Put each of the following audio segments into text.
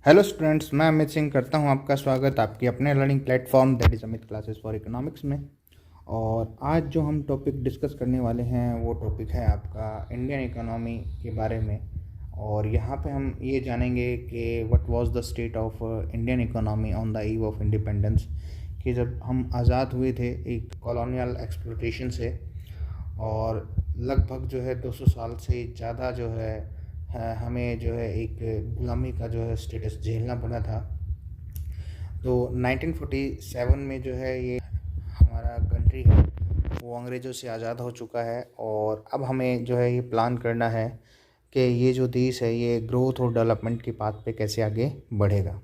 Hello students, मैं अमित सिंह करता हूं आपका स्वागत आपके अपने learning platform that is Amit classes for economics में। और आज जो हम टॉपिक डिस्कस करने वाले हैं वो टॉपिक है आपका इंडियन इकोनॉमी के बारे में। और यहाँ पे हम ये जानेंगे कि what was the state of Indian economy on the eve of independence, कि जब हम आज़ाद हुए थे एक कॉलोनियल एक्सप्लोटेशन से, और लगभग जो है 200 साल से ज़्यादा जो है हमें जो है एक गुलामी का जो है स्टेटस झेलना पड़ा था। तो 1947 में जो है ये हमारा कंट्री है वो अंग्रेज़ों से आज़ाद हो चुका है। और अब हमें जो है ये प्लान करना है कि ये जो देश है ये ग्रोथ और डेवलपमेंट के पाथ पे कैसे आगे बढ़ेगा।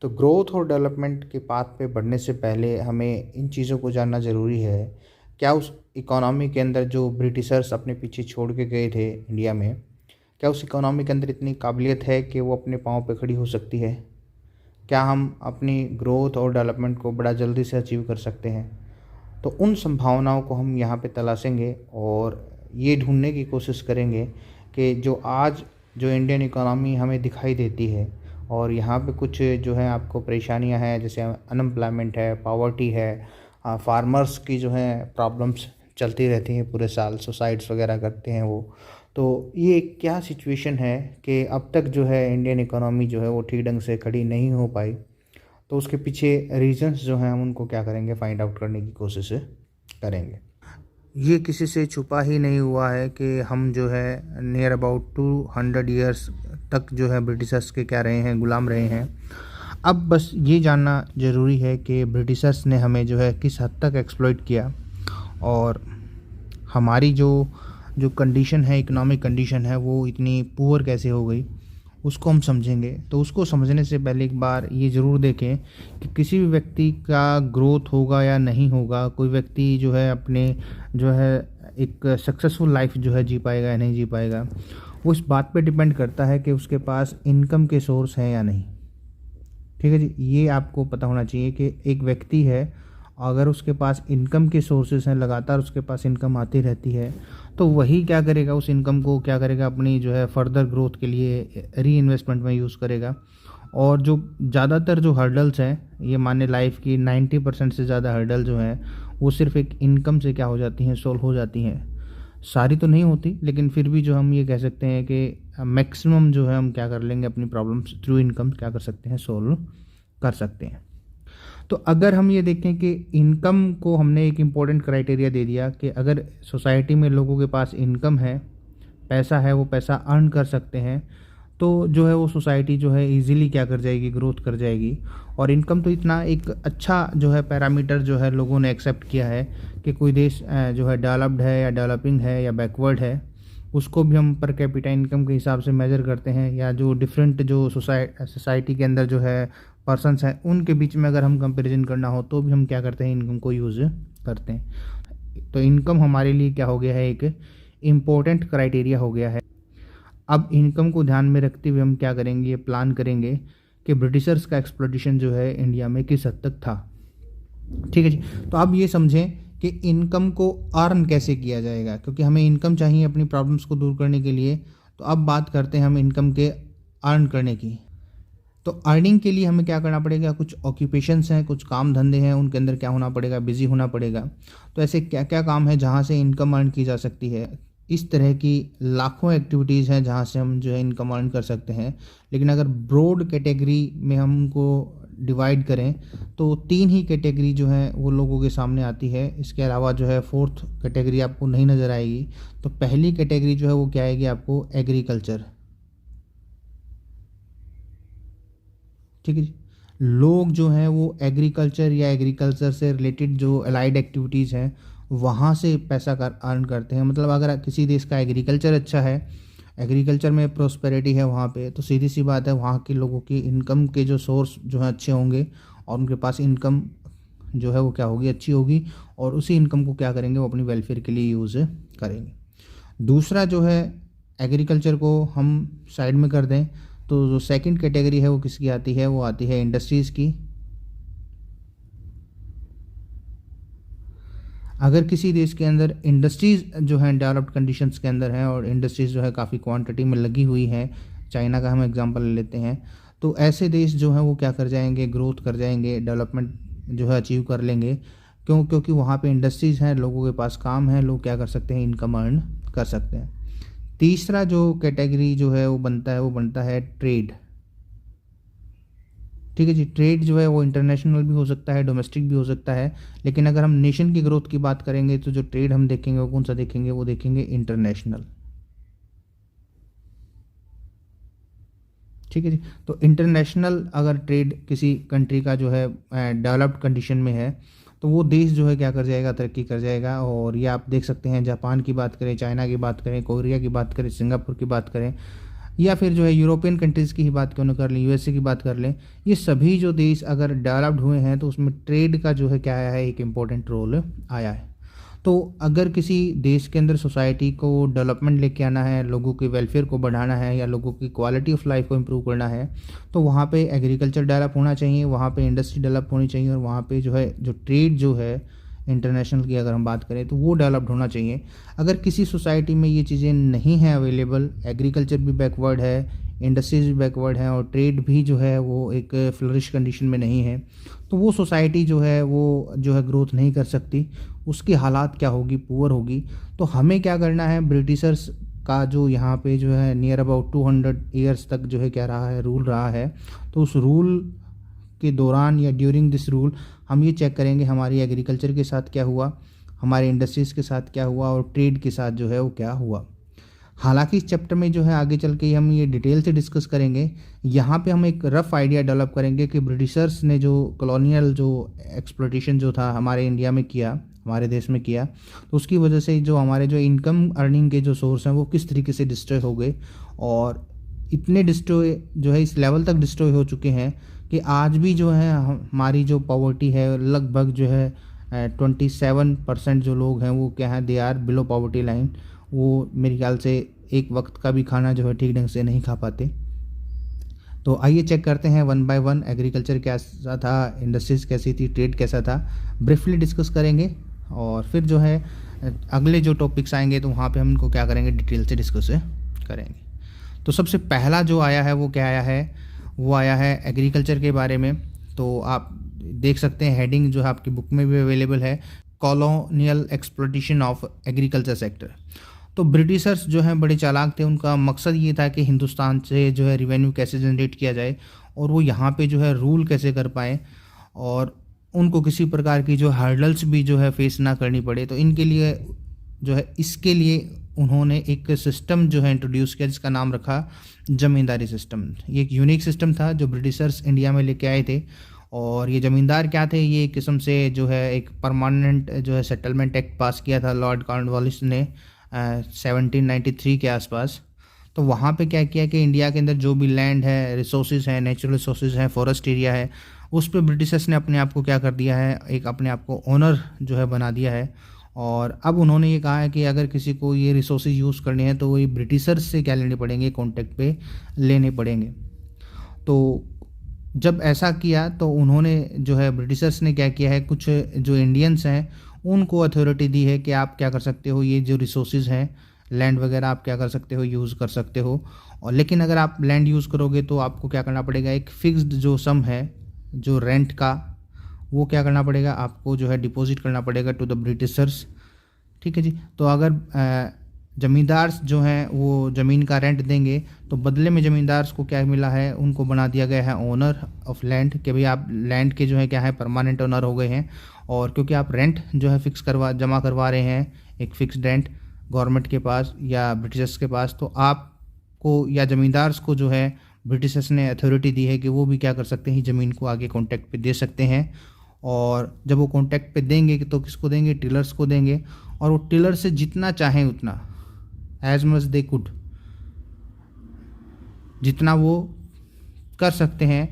तो ग्रोथ और डेवलपमेंट के पाथ पे बढ़ने से पहले हमें इन चीज़ों को जानना ज़रूरी है। क्या उस इकोनॉमी के अंदर जो ब्रिटिशर्स अपने पीछे छोड़ के गए थे इंडिया में, क्या उस इकोनॉमी के अंदर इतनी काबिलियत है कि वो अपने पाँव पे खड़ी हो सकती है? क्या हम अपनी ग्रोथ और डेवलपमेंट को बड़ा जल्दी से अचीव कर सकते हैं? तो उन संभावनाओं को हम यहाँ पे तलाशेंगे और ये ढूंढने की कोशिश करेंगे कि जो आज जो इंडियन इकोनॉमी हमें दिखाई देती है, और यहाँ पे कुछ जो है आपको परेशानियाँ हैं, जैसे अनएम्प्लॉयमेंट है, पॉवर्टी है, फार्मर्स की जो है प्रॉब्लम्स चलती रहती हैं पूरे साल, सुसाइड्स वगैरह करते हैं वो। तो ये क्या सिचुएशन है कि अब तक जो है इंडियन इकोनॉमी जो है वो ठीक ढंग से खड़ी नहीं हो पाई। तो उसके पीछे रीजंस जो हैं हम उनको क्या करेंगे, फाइंड आउट करने की कोशिश करेंगे। ये किसी से छुपा ही नहीं हुआ है कि हम जो है नियर अबाउट 200 ईयर्स तक जो है ब्रिटिशर्स के क्या रहे हैं, गुलाम रहे हैं। अब बस ये जानना ज़रूरी है कि ब्रिटिशर्स ने हमें जो है किस हद तक एक्सप्लॉइट किया, और हमारी जो जो कंडीशन है, इकोनॉमिक कंडीशन है, वो इतनी पुअर कैसे हो गई, उसको हम समझेंगे। तो उसको समझने से पहले एक बार ये ज़रूर देखें कि किसी भी व्यक्ति का ग्रोथ होगा या नहीं होगा, कोई व्यक्ति जो है अपने जो है एक सक्सेसफुल लाइफ जो है जी पाएगा या नहीं जी पाएगा, वो इस बात पे डिपेंड करता है कि उसके पास इनकम के सोर्स हैं या नहीं। ठीक है जी, ये आपको पता होना चाहिए कि एक व्यक्ति है, अगर उसके पास इनकम के सोर्सेज हैं, लगातार उसके पास इनकम आती रहती है, तो वही क्या करेगा, उस इनकम को क्या करेगा, अपनी जो है फर्दर ग्रोथ के लिए री इन्वेस्टमेंट में यूज़ करेगा। और जो ज़्यादातर जो हर्डल्स हैं, ये माने लाइफ की 90% से ज़्यादा हर्डल जो हैं वो सिर्फ एक इनकम से क्या हो जाती हैं, सोल्व हो जाती हैं। सारी तो नहीं होती, लेकिन फिर भी जो हम ये कह सकते हैं कि मैक्सिमम जो है हम क्या कर लेंगे, अपनी प्रॉब्लम्स थ्रू इनकम क्या कर सकते हैं, सोल्व कर सकते हैं। तो अगर हम ये देखें कि इनकम को हमने एक इम्पोर्टेंट क्राइटेरिया दे दिया कि अगर सोसाइटी में लोगों के पास इनकम है, पैसा है, वो पैसा अर्न कर सकते हैं, तो जो है वो सोसाइटी जो है इजीली क्या कर जाएगी, ग्रोथ कर जाएगी। और इनकम तो इतना एक अच्छा जो है पैरामीटर जो है लोगों ने एक्सेप्ट किया है कि कोई देश जो है डेवलप्ड है या डेवलपिंग है या बैकवर्ड है, उसको भी हम पर कैपिटा इनकम के हिसाब से मेज़र करते हैं, या जो डिफरेंट जो सोसाइटी के अंदर जो है पर्सनस हैं उनके बीच में अगर हम कंपैरिजन करना हो तो भी हम क्या करते हैं, इनकम को यूज़ करते हैं। तो इनकम हमारे लिए क्या हो गया है, एक इम्पोर्टेंट क्राइटेरिया हो गया है। अब इनकम को ध्यान में रखते हुए हम क्या करेंगे, ये प्लान करेंगे कि ब्रिटिशर्स का एक्सप्लॉइटेशन जो है इंडिया में किस हद तक था। ठीक है जी, तो अब ये समझें कि इनकम को अर्न कैसे किया जाएगा, क्योंकि हमें इनकम चाहिए अपनी प्रॉब्लम्स को दूर करने के लिए। तो अब बात करते हैं हम इनकम के अर्न करने की। तो अर्निंग के लिए हमें क्या करना पड़ेगा, कुछ ऑक्यूपेशंस हैं, कुछ काम धंधे हैं, उनके अंदर क्या होना पड़ेगा, बिजी होना पड़ेगा। तो ऐसे क्या क्या काम है जहाँ से इनकम अर्न की जा सकती है? इस तरह की लाखों एक्टिविटीज़ हैं जहाँ से हम जो है इनकम अर्न कर सकते हैं। लेकिन अगर ब्रॉड कैटेगरी में हम उनको डिवाइड करें तो 3 ही कैटेगरी जो है वो लोगों के सामने आती है। इसके अलावा जो है 4th कैटेगरी आपको नहीं नज़र आएगी। तो पहली कैटेगरी जो है वो क्या आएगी आपको, एग्रीकल्चर। ठीक है जी, लोग जो हैं वो एग्रीकल्चर या एग्रीकल्चर से रिलेटेड जो अलाइड एक्टिविटीज़ हैं वहाँ से पैसा कर अर्न करते हैं। मतलब अगर किसी देश का एग्रीकल्चर अच्छा है, एग्रीकल्चर में प्रोस्पेरिटी है वहाँ पे, तो सीधी सी बात है वहाँ के लोगों की इनकम के जो सोर्स जो हैं अच्छे होंगे, और उनके पास इनकम जो है वो क्या होगी, अच्छी होगी। और उसी इनकम को क्या करेंगे, वो अपनी वेलफेयर के लिए यूज़ करेंगे। दूसरा जो है, एग्रीकल्चर को हम साइड में कर दें, तो जो सेकंड कैटेगरी है वो किसकी आती है, वो आती है इंडस्ट्रीज़ की। अगर किसी देश के अंदर इंडस्ट्रीज़ जो हैं डेवलप्ड कंडीशंस के अंदर हैं, और इंडस्ट्रीज़ जो है काफ़ी क्वांटिटी में लगी हुई हैं, चाइना का हम एग्जांपल ले लेते हैं, तो ऐसे देश जो हैं वो क्या कर जाएंगे, ग्रोथ कर जाएंगे, डेवलपमेंट जो है अचीव कर लेंगे। क्योंकि वहाँ पे इंडस्ट्रीज़ हैं, लोगों के पास काम है, लोग क्या कर सकते हैं, इनकम अर्न कर सकते हैं। तीसरा जो कैटेगरी जो है वो बनता है ट्रेड। ठीक है जी, ट्रेड जो है वो इंटरनेशनल भी हो सकता है, डोमेस्टिक भी हो सकता है, लेकिन अगर हम नेशन की ग्रोथ की बात करेंगे तो जो ट्रेड हम देखेंगे वो कौन सा देखेंगे, वो देखेंगे इंटरनेशनल। ठीक है जी, तो इंटरनेशनल अगर ट्रेड किसी कंट्री का जो है डेवलप्ड कंडीशन में है तो वो देश जो है क्या कर जाएगा, तरक्की कर जाएगा। और ये आप देख सकते हैं, जापान की बात करें, चाइना की बात करें, कोरिया की बात करें, सिंगापुर की बात करें, या फिर जो है यूरोपियन कंट्रीज़ की ही बात क्यों न कर लें, यूएसए की बात कर लें, ये सभी जो देश अगर डेवलप्ड हुए हैं तो उसमें ट्रेड का जो है क्या आया है, एक इम्पोर्टेंट रोल आया है। तो अगर किसी देश के अंदर सोसाइटी को डेवलपमेंट लेके आना है, लोगों के वेलफेयर को बढ़ाना है या लोगों की क्वालिटी ऑफ लाइफ को इम्प्रूव करना है, तो वहाँ पे एग्रीकल्चर डेवलप होना चाहिए, वहाँ पे इंडस्ट्री डेवलप होनी चाहिए, और वहाँ पे जो है जो ट्रेड जो है इंटरनेशनल की अगर हम बात करें तो वो डेवलप्ड होना चाहिए। अगर किसी सोसाइटी में ये चीज़ें नहीं हैं अवेलेबल, एग्रीकल्चर भी बैकवर्ड है, इंडस्ट्रीज भी बैकवर्ड हैं, और ट्रेड भी जो है वो एक फ्लरिश कंडीशन में नहीं है, तो वो सोसाइटी जो है वो जो है ग्रोथ नहीं कर सकती, उसकी हालात क्या होगी, पुअर होगी। तो हमें क्या करना है, ब्रिटिशर्स का जो यहाँ पे जो है नियर अबाउट 200 ईयर्स तक जो है क्या रहा है, रूल रहा है, तो उस रूल के दौरान या ड्यूरिंग दिस रूल हम ये चेक करेंगे हमारी एग्रीकल्चर के साथ क्या हुआ, हमारे इंडस्ट्रीज़ के साथ क्या हुआ, और ट्रेड के साथ जो है वो क्या हुआ। हालांकि इस चैप्टर में जो है आगे चल के हम ये डिटेल से डिस्कस करेंगे। यहाँ पे हम एक रफ़ आइडिया डेवलप करेंगे कि ब्रिटिशर्स ने जो कॉलोनियल जो एक्सप्लॉयटेशन जो था हमारे इंडिया में किया, हमारे देश में किया, तो उसकी वजह से जो हमारे जो इनकम अर्निंग के जो सोर्स हैं वो किस तरीके से डिस्ट्रॉय हो गए, और इतने डिस्ट्रॉय जो है इस लेवल तक डिस्ट्रॉय हो चुके हैं कि आज भी जो है हमारी जो पॉवर्टी है लगभग जो है 27% जो लोग हैं वो क्या है, they are below poverty line. वो मेरे ख्याल से एक वक्त का भी खाना जो है ठीक ढंग से नहीं खा पाते। तो आइए चेक करते हैं वन बाय वन, एग्रीकल्चर कैसा था, इंडस्ट्रीज कैसी थी, ट्रेड कैसा था, ब्रीफली डिस्कस करेंगे। और फिर जो है अगले जो टॉपिक्स आएंगे तो वहाँ पे हम इनको क्या करेंगे, डिटेल से डिस्कस करेंगे। तो सबसे पहला जो आया है वो क्या आया है, वो आया है एग्रीकल्चर के बारे में। तो आप देख सकते हैं हेडिंग जो है आपकी बुक में भी अवेलेबल है, colonial exploitation of agriculture sector. तो ब्रिटिशर्स जो हैं बड़े चालाक थे, उनका मकसद ये था कि हिंदुस्तान से जो है रिवेन्यू कैसे जनरेट किया जाए और वो यहाँ पे जो है रूल कैसे कर पाए, और उनको किसी प्रकार की जो हर्डल्स भी जो है फेस ना करनी पड़े। तो इनके लिए जो है इसके लिए उन्होंने एक सिस्टम जो है इंट्रोड्यूस किया जिसका नाम रखा ज़मींदारी सिस्टम। ये एक यूनिक सिस्टम था जो ब्रिटिशर्स इंडिया में लेके आए थे। और ये ज़मींदार क्या थे, ये एक किस्म से जो है एक परमानेंट जो है सेटलमेंट एक्ट पास किया था लॉर्ड कॉर्नवालिस ने 1793 के आसपास। तो वहाँ पे क्या किया कि इंडिया के अंदर जो भी लैंड है, रिसोर्सेज हैं, नेचुरल रिसोर्सेज हैं, फॉरेस्ट एरिया है, उस पर ब्रिटिशर्स ने अपने आप को क्या कर दिया है, एक अपने आप को ओनर जो है बना दिया है। और अब उन्होंने ये कहा है कि अगर किसी को ये रिसोर्सेज यूज़ करने हैं तो वो ब्रिटिशर्स से क्या लेने पड़ेंगे, कॉन्टेक्ट पे लेने पड़ेंगे। तो जब ऐसा किया तो उन्होंने जो है ब्रिटिशर्स ने क्या किया है, कुछ जो इंडियंस हैं उनको अथॉरिटी दी है कि आप क्या कर सकते हो, ये जो रिसोर्सेज हैं लैंड वगैरह आप क्या कर सकते हो, यूज़ कर सकते हो। और लेकिन अगर आप लैंड यूज़ करोगे तो आपको क्या करना पड़ेगा, एक फिक्स्ड जो सम है जो रेंट का, वो क्या करना पड़ेगा, आपको जो है डिपॉजिट करना पड़ेगा टू द ब्रिटिशर्स। ठीक है जी। तो अगर ज़मींदार जो हैं वो ज़मीन का रेंट देंगे तो बदले में ज़मींदार को क्या मिला है, उनको बना दिया गया है ओनर ऑफ लैंड, कि भाई आप लैंड के जो है क्या है परमानेंट ओनर हो गए हैं। और क्योंकि आप रेंट जो है फिक्स जमा करवा रहे हैं, एक फिक्स्ड रेंट गवर्नमेंट के पास या ब्रिटिशर्स के पास, तो आपको या ज़मींदार को जो है ब्रिटिशर्स ने अथॉरिटी दी है कि वो भी क्या कर सकते हैं, ज़मीन को आगे कॉन्ट्रैक्ट पे दे सकते हैं। और जब वो कॉन्ट्रैक्ट पे देंगे तो किसको देंगे, टिलर्स को देंगे। और वो टिलर से जितना चाहें उतना, एज मच दे कुड, जितना वो कर सकते हैं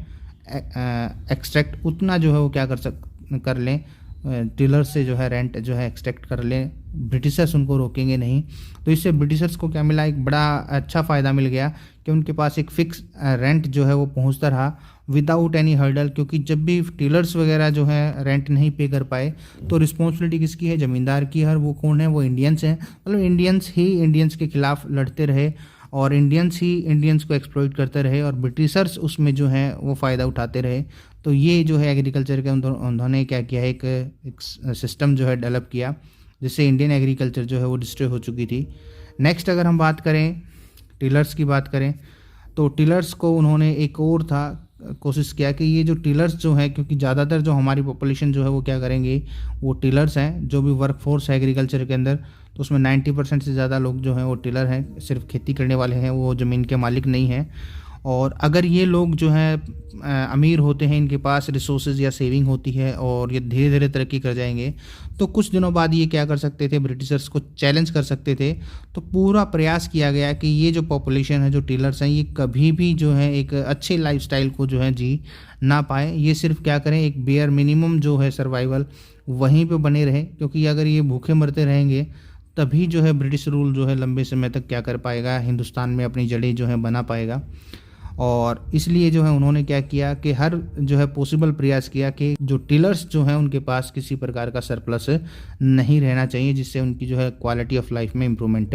एक्सट्रैक्ट, उतना जो है वो क्या कर लें, टिलर से जो है रेंट जो है एक्सट्रैक्ट कर लें। ब्रिटिशर्स उनको रोकेंगे नहीं। तो इससे ब्रिटिशर्स को क्या मिला, एक बड़ा अच्छा फ़ायदा मिल गया कि उनके पास एक फ़िक्स रेंट जो है वो पहुंचता रहा विदाउट एनी हर्डल। क्योंकि जब भी टिलर्स वगैरह जो है रेंट नहीं पे कर पाए तो रिस्पॉन्सिबिलिटी किसकी है, ज़मींदार की है। वो कौन है, वो इंडियंस हैं। मतलब इंडियंस ही इंडियंस के खिलाफ लड़ते रहे और इंडियंस को एक्सप्लॉइट करते रहे और ब्रिटिशर्स उसमें जो है वो फ़ायदा उठाते रहे। तो ये जो है एग्रीकल्चर के उन्होंने क्या किया है, एक सिस्टम जो है डेवलप किया, जिससे इंडियन एग्रीकल्चर जो है वो डिस्ट्रॉय हो चुकी थी। नेक्स्ट अगर हम बात करें टिलर्स की बात करें, तो टिलर्स को उन्होंने एक और था कोशिश किया कि ये जो टिलर्स जो है, क्योंकि ज़्यादातर जो हमारी पॉपुलेशन जो है वो क्या करेंगे, वो टिलर्स हैं। जो भी वर्क फोर्स है एग्रीकल्चर के अंदर, तो उसमें 90% से ज़्यादा लोग जो हैं वो टिलर हैं, सिर्फ खेती करने वाले हैं, वो ज़मीन के मालिक नहीं हैं। और अगर ये लोग जो हैं अमीर होते हैं, इनके पास रिसोर्सेज या सेविंग होती है और ये धीरे धीरे तरक्की कर जाएंगे, तो कुछ दिनों बाद ये क्या कर सकते थे, ब्रिटिशर्स को चैलेंज कर सकते थे। तो पूरा प्रयास किया गया कि ये जो पॉपुलेशन है, जो टिलर्स हैं, ये कभी भी जो है एक अच्छे लाइफस्टाइल को जो है जी ना पाए। ये सिर्फ क्या करें, एक बेयर मिनिमम जो है सर्वाइवल वहीं पे बने रहे, क्योंकि अगर ये भूखे मरते रहेंगे तभी जो है ब्रिटिश रूल जो है लंबे समय तक क्या कर पाएगा, हिंदुस्तान में अपनी जड़ें जो है बना पाएगा। और इसलिए जो है उन्होंने क्या किया कि हर जो है पॉसिबल प्रयास किया कि जो टिलर्स जो हैं उनके पास किसी प्रकार का सरप्लस नहीं रहना चाहिए, जिससे उनकी जो है क्वालिटी ऑफ लाइफ में इम्प्रूवमेंट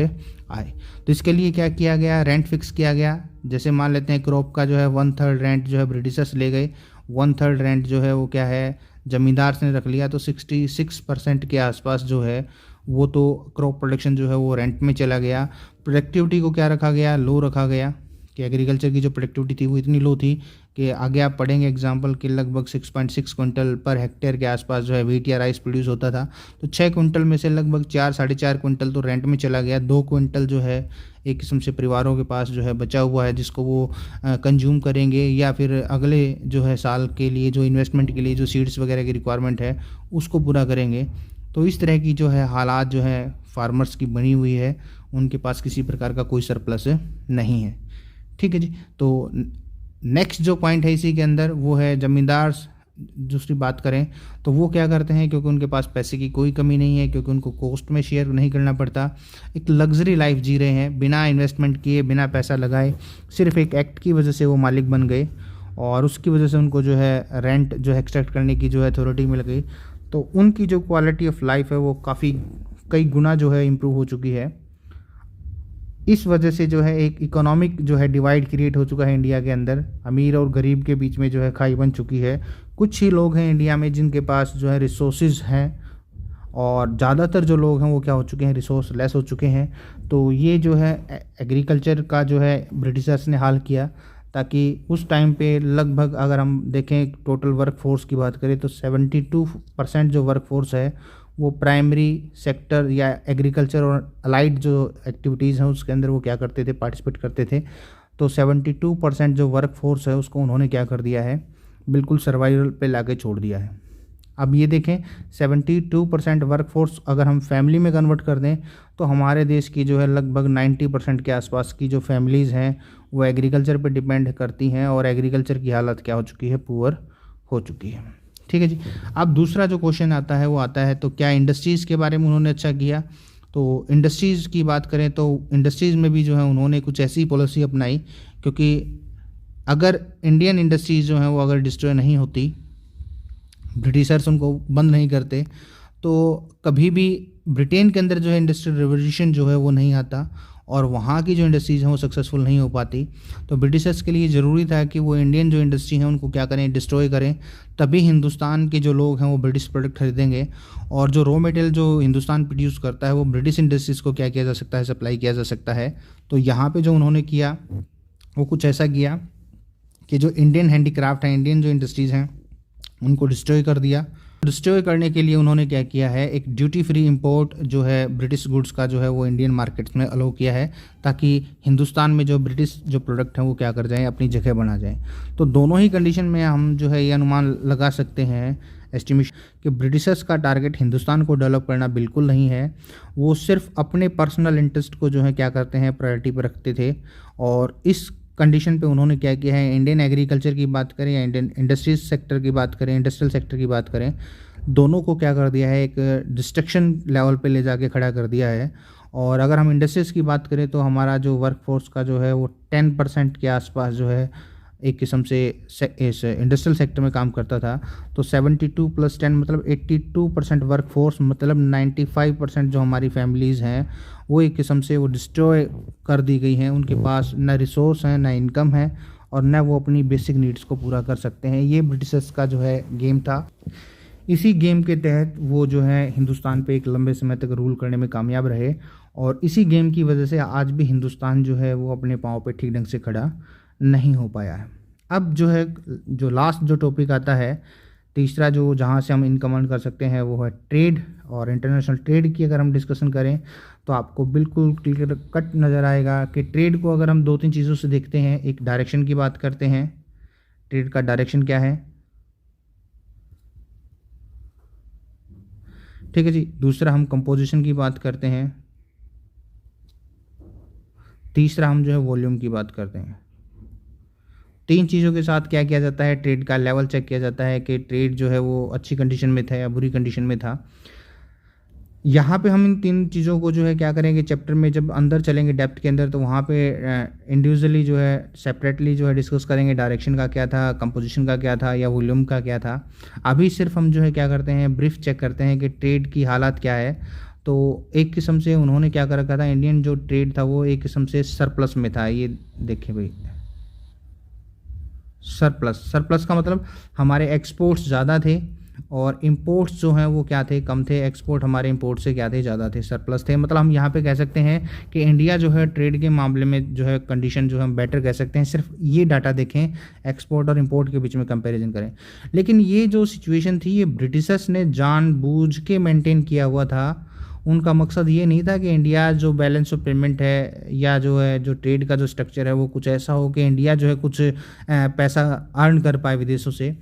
आए। तो इसके लिए क्या किया गया, रेंट फिक्स किया गया। जैसे मान लेते हैं क्रॉप का जो है 1/3 रेंट जो है ब्रिटिशर्स ले गए, 1/3 रेंट जो है वो क्या है ज़मींदार ने रख लिया। तो 66% के आसपास जो है वो तो क्रॉप प्रोडक्शन जो है वो रेंट में चला गया। प्रोडक्टिविटी को क्या रखा गया, लो रखा गया, कि एग्रीकल्चर की जो प्रोडक्टिविटी थी वो इतनी लो थी कि आगे आप पढ़ेंगे एग्जांपल कि लगभग 6.6 क्विंटल पर हेक्टेयर के आसपास जो है व्हीट या राइस प्रोड्यूस होता था। तो 6 क्विंटल में से लगभग 4-4.5 क्विंटल तो रेंट में चला गया। 2 क्विंटल जो है एक किस्म से परिवारों के पास जो है बचा हुआ है, जिसको वो कंज्यूम करेंगे या फिर अगले जो है साल के लिए जो इन्वेस्टमेंट के लिए जो सीड्स वगैरह की रिक्वायरमेंट है उसको पूरा करेंगे। तो इस तरह की जो है हालात जो है फार्मर्स की बनी हुई है, उनके पास किसी प्रकार का कोई सरप्लस नहीं है। ठीक है जी। तो नेक्स्ट जो पॉइंट है इसी के अंदर वो है ज़मींदार। दूसरी बात करें तो वो क्या करते हैं, क्योंकि उनके पास पैसे की कोई कमी नहीं है, क्योंकि उनको कॉस्ट में शेयर नहीं करना पड़ता, एक लग्जरी लाइफ जी रहे हैं, बिना इन्वेस्टमेंट किए, बिना पैसा लगाए, सिर्फ एक एक्ट की वजह से वो मालिक बन गए और उसकी वजह से उनको जो है रेंट जो है एक्सट्रैक्ट करने की जो है अथॉरिटी मिल गई। तो उनकी जो क्वालिटी ऑफ लाइफ है वो काफ़ी कई गुना जो है इम्प्रूव हो चुकी है। इस वजह से जो है एक इकोनॉमिक जो है डिवाइड क्रिएट हो चुका है इंडिया के अंदर, अमीर और गरीब के बीच में जो है खाई बन चुकी है। कुछ ही लोग हैं इंडिया में जिनके पास जो है रिसोर्सेज हैं और ज़्यादातर जो लोग हैं वो क्या हो चुके हैं, रिसोर्स लेस हो चुके हैं। तो ये जो है एग्रीकल्चर का जो है ब्रिटिशर्स ने हाल किया, ताकि उस टाइम पे लगभग अगर हम देखें टोटल वर्क फोर्स की बात करें तो 72% जो वर्क फोर्स है वो प्राइमरी सेक्टर या एग्रीकल्चर और अलाइड जो एक्टिविटीज़ हैं उसके अंदर वो क्या करते थे, पार्टिसिपेट करते थे। तो 72% जो वर्क फोर्स है उसको उन्होंने क्या कर दिया है, बिल्कुल सर्वाइवल पे लाके छोड़ दिया है। अब ये देखें 72% वर्क फोर्स अगर हम फैमिली में कन्वर्ट कर दें तो हमारे देश की जो है लगभग 90% के आसपास की जो फैमिलीज़ हैं वो एग्रीकल्चर पे डिपेंड करती हैं और एग्रीकल्चर की हालत क्या हो चुकी है, पुअर हो चुकी है। ठीक है जी। अब दूसरा जो क्वेश्चन आता है वो आता है तो क्या इंडस्ट्रीज़ के बारे में उन्होंने अच्छा किया। तो इंडस्ट्रीज़ की बात करें तो इंडस्ट्रीज़ में भी जो है उन्होंने कुछ ऐसी पॉलिसी अपनाई, क्योंकि अगर इंडियन इंडस्ट्रीज़ जो हैं वो अगर डिस्ट्रॉय नहीं होती, ब्रिटिशर्स उनको बंद नहीं करते, तो कभी भी ब्रिटेन के अंदर जो है इंडस्ट्रियल रिवोल्यूशन जो है वो नहीं आता और वहाँ की जो इंडस्ट्रीज़ हैं वो सक्सेसफुल नहीं हो पाती। तो ब्रिटिशर्स के लिए ज़रूरी था कि वो इंडियन जो इंडस्ट्री हैं उनको क्या करें, डिस्ट्रॉय करें, तभी हिंदुस्तान के जो लोग हैं वो ब्रिटिश प्रोडक्ट खरीदेंगे और जो रॉ मटेरियल जो हिंदुस्तान प्रोड्यूस करता है वो ब्रिटिश इंडस्ट्रीज़ को क्या किया जा सकता है, सप्लाई किया जा सकता है। तो यहाँ पर जो उन्होंने किया वो कुछ ऐसा किया कि जो इंडियन हैंडीक्राफ्ट हैं, इंडियन जो इंडस्ट्रीज़ हैं उनको डिस्ट्रॉय कर दिया। डिस्ट्रॉय करने के लिए उन्होंने क्या किया है, एक ड्यूटी फ्री इंपोर्ट जो है ब्रिटिश गुड्स का जो है वो इंडियन मार्केट्स में अलाउ किया है, ताकि हिंदुस्तान में जो ब्रिटिश जो प्रोडक्ट हैं वो क्या कर जाएं, अपनी जगह बना जाएं। तो दोनों ही कंडीशन में हम जो है ये अनुमान लगा सकते हैं एस्टिमेशन कि ब्रिटिशर्स का टारगेट हिंदुस्तान को डेवलप करना बिल्कुल नहीं है। वो सिर्फ अपने पर्सनल इंटरेस्ट को जो है क्या करते हैं, प्रायोरिटी पर रखते थे। और इस कंडीशन पे उन्होंने क्या किया है, इंडियन एग्रीकल्चर की बात करें या इंडियन इंडस्ट्रीज सेक्टर की बात करें, इंडस्ट्रियल सेक्टर की बात करें, दोनों को क्या कर दिया है, एक डिस्ट्रक्शन लेवल पे ले जाके खड़ा कर दिया है। और अगर हम इंडस्ट्रीज़ की बात करें तो हमारा जो वर्क फोर्स का जो है वो 10% के आसपास जो है एक किस्म से इस इंडस्ट्रियल सेक्टर में काम करता था, तो 72 + 10 मतलब 82% वर्क फोर्स, मतलब 95% जो हमारी फैमिलीज़ हैं वो एक किस्म से वो डिस्ट्रॉय कर दी गई हैं। उनके पास न रिसोर्स हैं, न इनकम है, और न वो अपनी बेसिक नीड्स को पूरा कर सकते हैं। ये ब्रिटिशर्स का जो है गेम था। इसी गेम के तहत वो जो है हिंदुस्तान पे एक लंबे समय तक रूल करने में कामयाब रहे, और इसी गेम की वजह से आज भी हिंदुस्तान जो है वो अपने पाँव पे ठीक ढंग से खड़ा नहीं हो पाया है। अब जो है, जो लास्ट जो टॉपिक आता है, तीसरा जो जहाँ से हम इनकम कर सकते हैं वो है ट्रेड। और इंटरनेशनल ट्रेड की अगर हम डिस्कशन करें तो आपको बिल्कुल क्लियर कट नज़र आएगा कि ट्रेड को अगर हम 2-3 चीज़ों से देखते हैं। एक डायरेक्शन की बात करते हैं, ट्रेड का डायरेक्शन क्या है, ठीक है जी। दूसरा हम कंपोजिशन की बात करते हैं। तीसरा हम जो है वॉल्यूम की बात करते हैं। 3 चीज़ों के साथ क्या किया जाता है, ट्रेड का लेवल चेक किया जाता है कि ट्रेड जो है वो अच्छी कंडीशन में था या बुरी कंडीशन में था। यहाँ पे हम इन 3 चीज़ों को जो है क्या करेंगे, चैप्टर में जब अंदर चलेंगे डेप्थ के अंदर, तो वहाँ पे इंडिविजुअली जो है सेपरेटली जो है डिस्कस करेंगे डायरेक्शन का क्या था, कंपोजिशन का क्या था, या वॉल्यूम का क्या था। अभी सिर्फ हम जो है क्या करते हैं, ब्रीफ चेक करते हैं कि ट्रेड की हालत क्या है। तो एक किस्म से उन्होंने क्या कर रखा था, इंडियन जो ट्रेड था वो एक किस्म से सरप्लस में था। ये देखिए भाई, सरप्लस का मतलब हमारे एक्सपोर्ट्स ज़्यादा थे और इंपोर्ट्स जो हैं वो क्या थे, कम थे। एक्सपोर्ट हमारे इंपोर्ट से क्या थे, ज़्यादा थे, सरप्लस थे। मतलब हम यहाँ पे कह सकते हैं कि इंडिया जो है ट्रेड के मामले में जो है कंडीशन जो है हम बेटर कह सकते हैं। सिर्फ ये डाटा देखें, एक्सपोर्ट और इंपोर्ट के बीच में कंपैरिजन करें। लेकिन ये जो सिचुएशन थी ये ब्रिटिशर्स ने जानबूझ के मेंटेन किया हुआ था। उनका मकसद ये नहीं था कि इंडिया जो बैलेंस ऑफ पेमेंट है या जो है जो ट्रेड का जो स्ट्रक्चर है वो कुछ ऐसा हो कि इंडिया जो है कुछ पैसा अर्न कर पाए विदेशों से,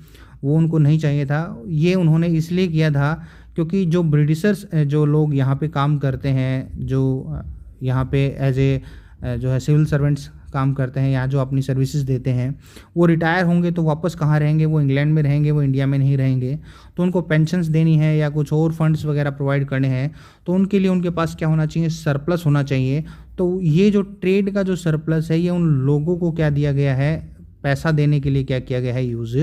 वो उनको नहीं चाहिए था। ये उन्होंने इसलिए किया था क्योंकि जो ब्रिटिशर्स जो लोग यहाँ पे काम करते हैं, जो यहाँ पे एज ए जो है सिविल सर्वेंट्स काम करते हैं, यहाँ जो अपनी सर्विसेज देते हैं, वो रिटायर होंगे तो वापस कहाँ रहेंगे, वो इंग्लैंड में रहेंगे, वो इंडिया में नहीं रहेंगे। तो उनको पेंशन्स देनी है या कुछ और फंड्स वगैरह प्रोवाइड करने हैं, तो उनके लिए उनके पास क्या होना चाहिए, सरप्लस होना चाहिए। तो ये जो ट्रेड का जो सरप्लस है ये उन लोगों को क्या दिया गया है, पैसा देने के लिए क्या किया गया है, यूज़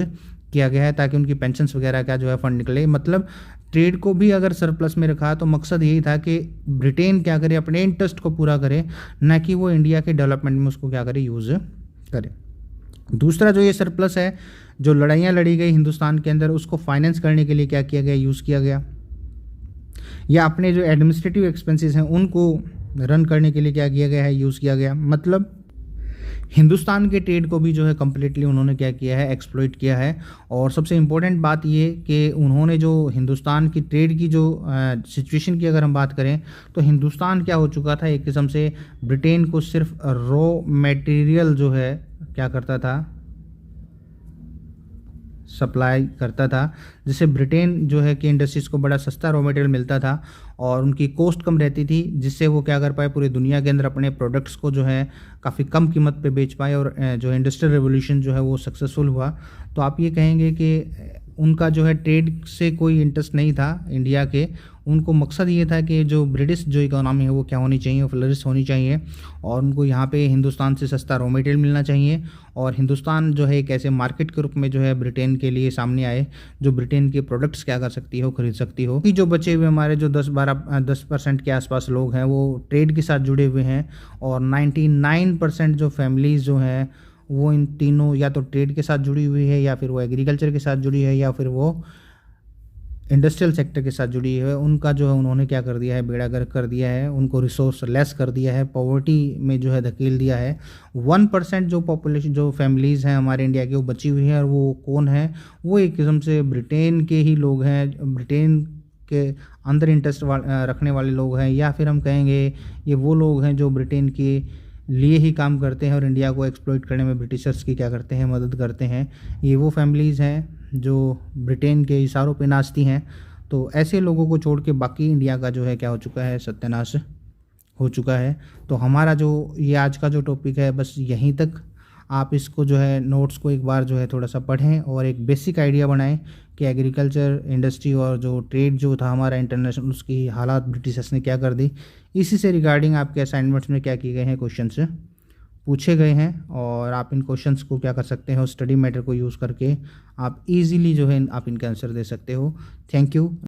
किया गया है, ताकि उनकी पेंशन्स वगैरह का जो है फंड निकले। मतलब ट्रेड को भी अगर सरप्लस में रखा तो मकसद यही था कि ब्रिटेन क्या करे, अपने इंटरेस्ट को पूरा करे, न कि वो इंडिया के डेवलपमेंट में उसको क्या करे, यूज़ करे। दूसरा जो ये सरप्लस है, जो लड़ाइयाँ लड़ी गई हिंदुस्तान के अंदर, उसको फाइनेंस करने के लिए क्या किया गया, यूज़ किया गया, या अपने जो एडमिनिस्ट्रेटिव एक्सपेंसेस हैं उनको रन करने के लिए क्या किया गया है, यूज़ किया गया। मतलब हिंदुस्तान के ट्रेड को भी जो है कम्प्लीटली उन्होंने क्या किया है, एक्सप्लॉइट किया है। और सबसे इम्पोर्टेंट बात ये कि उन्होंने जो हिंदुस्तान की ट्रेड की जो सिचुएशन की अगर हम बात करें तो हिंदुस्तान क्या हो चुका था, एक किस्म से ब्रिटेन को सिर्फ रॉ मटेरियल जो है क्या करता था, सप्लाई करता था, जिससे ब्रिटेन जो है कि इंडस्ट्रीज़ को बड़ा सस्ता रॉ मटेरियल मिलता था और उनकी कॉस्ट कम रहती थी, जिससे वो क्या कर पाए, पूरी दुनिया के अंदर अपने प्रोडक्ट्स को जो है काफ़ी कम कीमत पे बेच पाए और जो इंडस्ट्रियल रेवोल्यूशन जो है वो सक्सेसफुल हुआ। तो आप ये कहेंगे कि उनका जो है ट्रेड से कोई इंटरेस्ट नहीं था इंडिया के, उनको मकसद ये था कि जो ब्रिटिश जो इकोनॉमी है वो क्या होनी चाहिए, वो फ्लरिश होनी चाहिए, और उनको यहाँ पे हिंदुस्तान से सस्ता रॉ मटेरियल मिलना चाहिए, और हिंदुस्तान जो है एक ऐसे मार्केट के रूप में जो है ब्रिटेन के लिए सामने आए, जो ब्रिटेन के प्रोडक्ट्स क्या कर सकती हो, खरीद सकती हो। कि जो बचे हुए हमारे जो 10% के आसपास लोग हैं वो ट्रेड के साथ जुड़े हुए हैं, और 99% जो फैमिलीज़ जो हैं वो इन तीनों या तो ट्रेड के साथ जुड़ी हुई है, या फिर वो एग्रीकल्चर के साथ जुड़ी है, या फिर वो इंडस्ट्रियल सेक्टर के साथ जुड़ी है। उनका जो है उन्होंने क्या कर दिया है, बेड़ा गर्क कर दिया है, उनको रिसोर्स लेस कर दिया है, पॉवर्टी में जो है धकेल दिया है। 1% जो पॉपुलेशन जो फैमिलीज़ हैं हमारे इंडिया की वो बची हुई है, और वो कौन है, वो एक किस्म से ब्रिटेन के ही लोग हैं, ब्रिटेन के अंदर इंटरेस्ट रखने वाले लोग हैं, या फिर हम कहेंगे ये वो लोग हैं जो ब्रिटेन के लिए ही काम करते हैं और इंडिया को एक्सप्लॉइट करने में ब्रिटिशर्स की क्या करते हैं, मदद करते हैं। ये वो फैमिलीज़ हैं जो ब्रिटेन के इशारों पे नाचती हैं। तो ऐसे लोगों को छोड़ के बाकी इंडिया का जो है क्या हो चुका है, सत्यानाश हो चुका है। तो हमारा जो ये आज का जो टॉपिक है बस यहीं तक। आप इसको जो है नोट्स को एक बार जो है थोड़ा सा पढ़ें और एक बेसिक आइडिया बनाएं कि एग्रीकल्चर इंडस्ट्री और जो ट्रेड जो था हमारा इंटरनेशनल, उसकी हालात ब्रिटिशर्स ने क्या कर दी। इसी से रिगार्डिंग आपके असाइनमेंट्स में क्या किए गए हैं, क्वेश्चन पूछे गए हैं और आप इन क्वेश्चंस को क्या कर सकते हो, स्टडी मैटर को यूज़ करके आप इजीली जो है आप इनके आंसर दे सकते हो। Thank you.